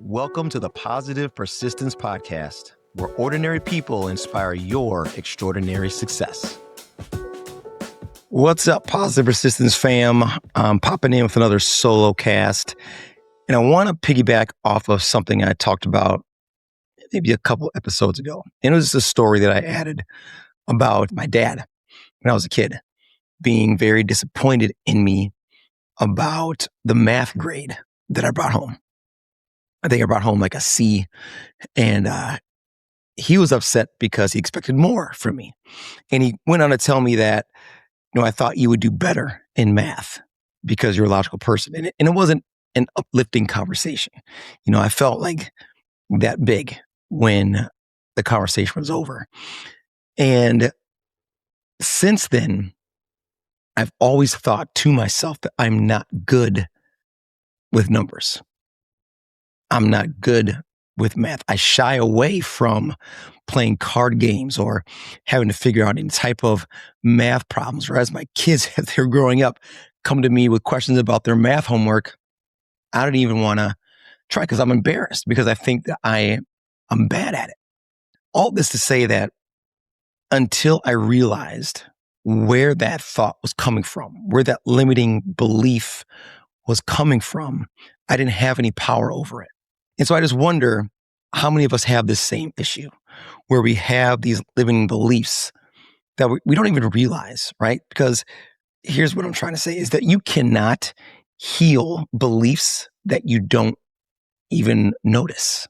Welcome to the Positive Persistence Podcast, where ordinary people inspire your extraordinary success. What's up, Positive Persistence fam? I'm popping in with another solo cast, and I want to piggyback off of something I talked about maybe a couple episodes ago. And it was a story that I added about my dad when I was a kid being very disappointed in me about the math grade that I brought home. I think I brought home like a C, and he was upset because he expected more from me. And he went on to tell me that, I thought you would do better in math because you're a logical person. And it wasn't an uplifting conversation. I felt like that big when the conversation was over. And since then, I've always thought to myself that I'm not good with numbers. I'm not good with math. I shy away from playing card games or having to figure out any type of math problems. Or as my kids, as they're growing up, come to me with questions about their math homework, I don't even want to try because I'm embarrassed because I think that I'm bad at it. All this to say that until I realized where that thought was coming from, where that limiting belief was coming from, I didn't have any power over it. And so I just wonder how many of us have this same issue where we have these limiting beliefs that we don't even realize, right? Because here's what I'm trying to say is that you cannot heal beliefs that you don't even notice.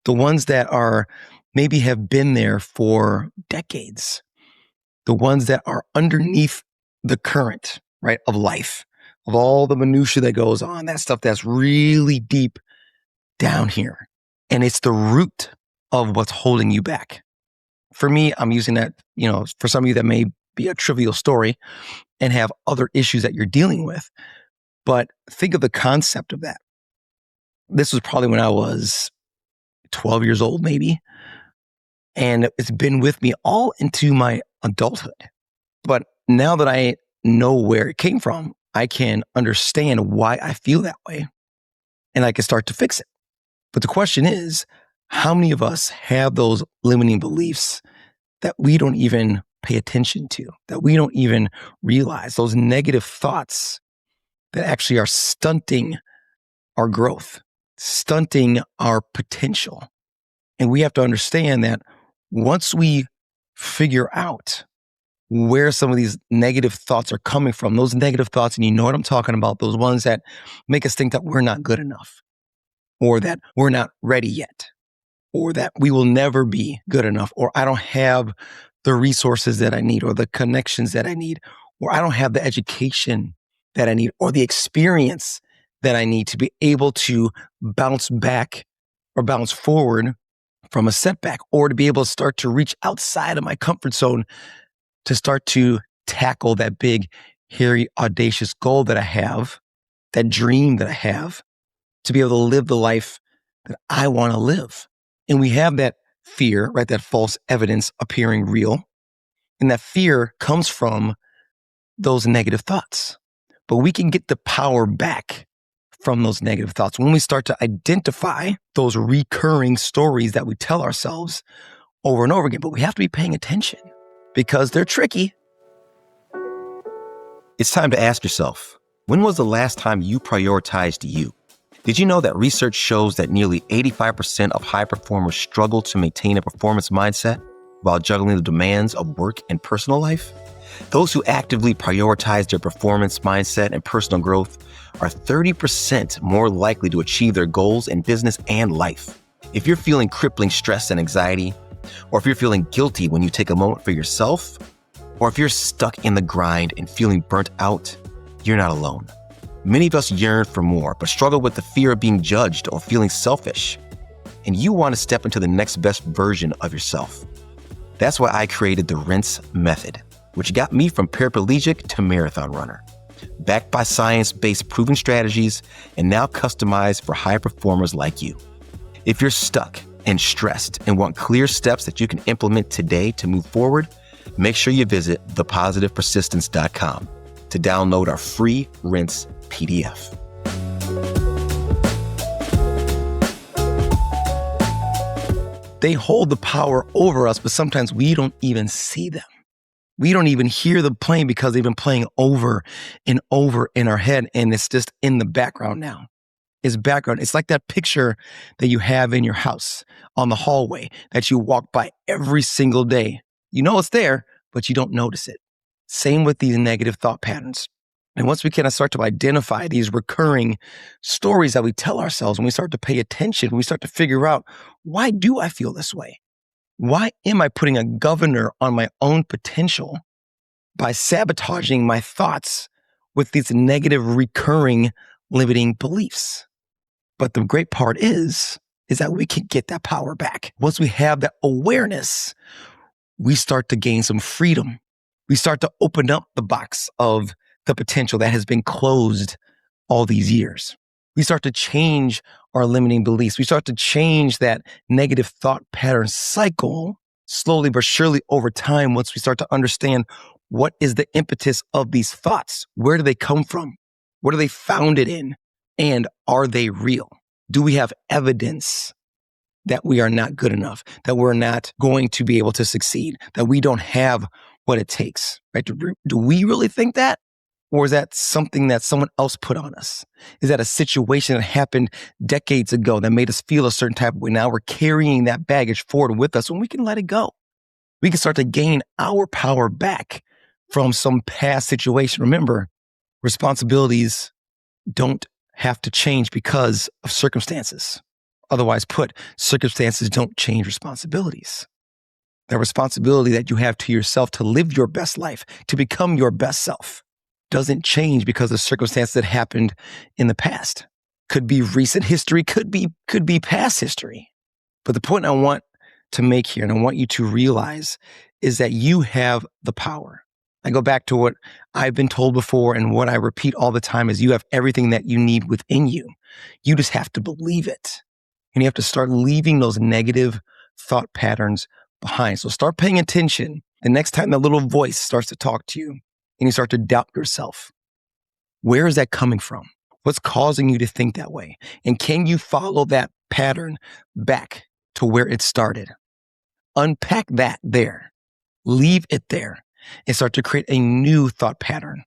The ones that are maybe have been there for decades, the ones that are underneath the current, right, of life, of all the minutia that goes on, that stuff that's really deep down here. And it's the root of what's holding you back. For me, I'm using that, for some of you that may be a trivial story and have other issues that you're dealing with. But think of the concept of that. This was probably when I was 12 years old, maybe. And it's been with me all into my adulthood. But now that I know where it came from, I can understand why I feel that way. And I can start to fix it. But the question is, how many of us have those limiting beliefs that we don't even pay attention to, that we don't even realize, those negative thoughts that actually are stunting our growth, stunting our potential? And we have to understand that once we figure out where some of these negative thoughts are coming from, those negative thoughts, and you know what I'm talking about, those ones that make us think that we're not good enough, or that we're not ready yet, or that we will never be good enough, or I don't have the resources that I need, or the connections that I need, or I don't have the education that I need, or the experience that I need to be able to bounce back or bounce forward from a setback, or to be able to start to reach outside of my comfort zone to start to tackle that big, hairy, audacious goal that I have, that dream that I have, to be able to live the life that I want to live. And we have that fear, right? That false evidence appearing real. And that fear comes from those negative thoughts. But we can get the power back from those negative thoughts when we start to identify those recurring stories that we tell ourselves over and over again. But we have to be paying attention because they're tricky. It's time to ask yourself, when was the last time you prioritized you? Did you know that research shows that nearly 85% of high performers struggle to maintain a performance mindset while juggling the demands of work and personal life? Those who actively prioritize their performance mindset and personal growth are 30% more likely to achieve their goals in business and life. If you're feeling crippling stress and anxiety, or if you're feeling guilty when you take a moment for yourself, or if you're stuck in the grind and feeling burnt out, you're not alone. Many of us yearn for more, but struggle with the fear of being judged or feeling selfish. And you want to step into the next best version of yourself. That's why I created the Rinse Method, which got me from paraplegic to marathon runner. Backed by science-based proven strategies and now customized for high performers like you. If you're stuck and stressed and want clear steps that you can implement today to move forward, make sure you visit thepositivepersistence.com to download our free Rinse PDF. They hold the power over us, but sometimes we don't even see them. We don't even hear them playing because they've been playing over and over in our head, and it's just in the background now. It's background. It's like that picture that you have in your house on the hallway that you walk by every single day. You know it's there, but you don't notice it. Same with these negative thought patterns. And once we kind of start to identify these recurring stories that we tell ourselves, when we start to pay attention, when we start to figure out, why do I feel this way? Why am I putting a governor on my own potential by sabotaging my thoughts with these negative recurring limiting beliefs? But the great part is that we can get that power back. Once we have that awareness, we start to gain some freedom. We start to open up the box of the potential that has been closed all these years. We start to change our limiting beliefs. We start to change that negative thought pattern cycle slowly but surely over time. Once we start to understand what is the impetus of these thoughts, where do they come from? What are they founded in? And are they real? Do we have evidence that we are not good enough, that we're not going to be able to succeed, that we don't have what it takes, right? Do we really think that? Or is that something that someone else put on us? Is that a situation that happened decades ago that made us feel a certain type of way? Now we're carrying that baggage forward with us when we can let it go. We can start to gain our power back from some past situation. Remember, responsibilities don't have to change because of circumstances. Otherwise put, circumstances don't change responsibilities. The responsibility that you have to yourself to live your best life, to become your best self, doesn't change because of circumstances that happened in the past. Could be recent history, could be past history. But the point I want to make here, and I want you to realize, is that you have the power. I go back to what I've been told before, and what I repeat all the time is you have everything that you need within you. You just have to believe it. And you have to start leaving those negative thought patterns behind. So start paying attention the next time that little voice starts to talk to you and you start to doubt yourself. Where is that coming from? What's causing you to think that way? And can you follow that pattern back to where it started? Unpack that there. Leave it there and start to create a new thought pattern,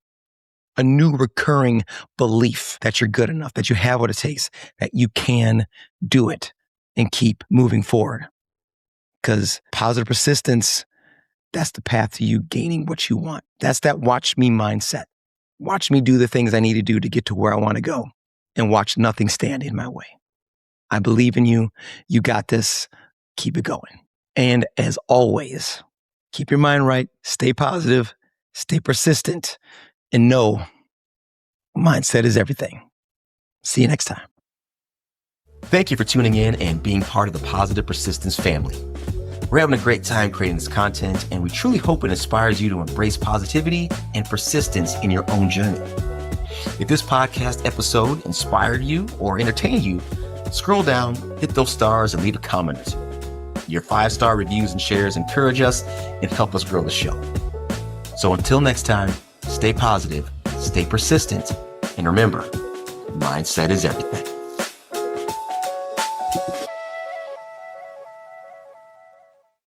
a new recurring belief that you're good enough, that you have what it takes, that you can do it, and keep moving forward. Because positive persistence, that's the path to you gaining what you want. That's that watch me mindset. Watch me do the things I need to do to get to where I want to go, and watch nothing stand in my way. I believe in you. You got this. Keep it going. And as always, keep your mind right, stay positive, stay persistent, and know mindset is everything. See you next time. Thank you for tuning in and being part of the Positive Persistence family. We're having a great time creating this content, and we truly hope it inspires you to embrace positivity and persistence in your own journey. If this podcast episode inspired you or entertained you, scroll down, hit those stars, and leave a comment or two. Your 5-star reviews and shares encourage us and help us grow the show. So until next time, stay positive, stay persistent, and remember, mindset is everything.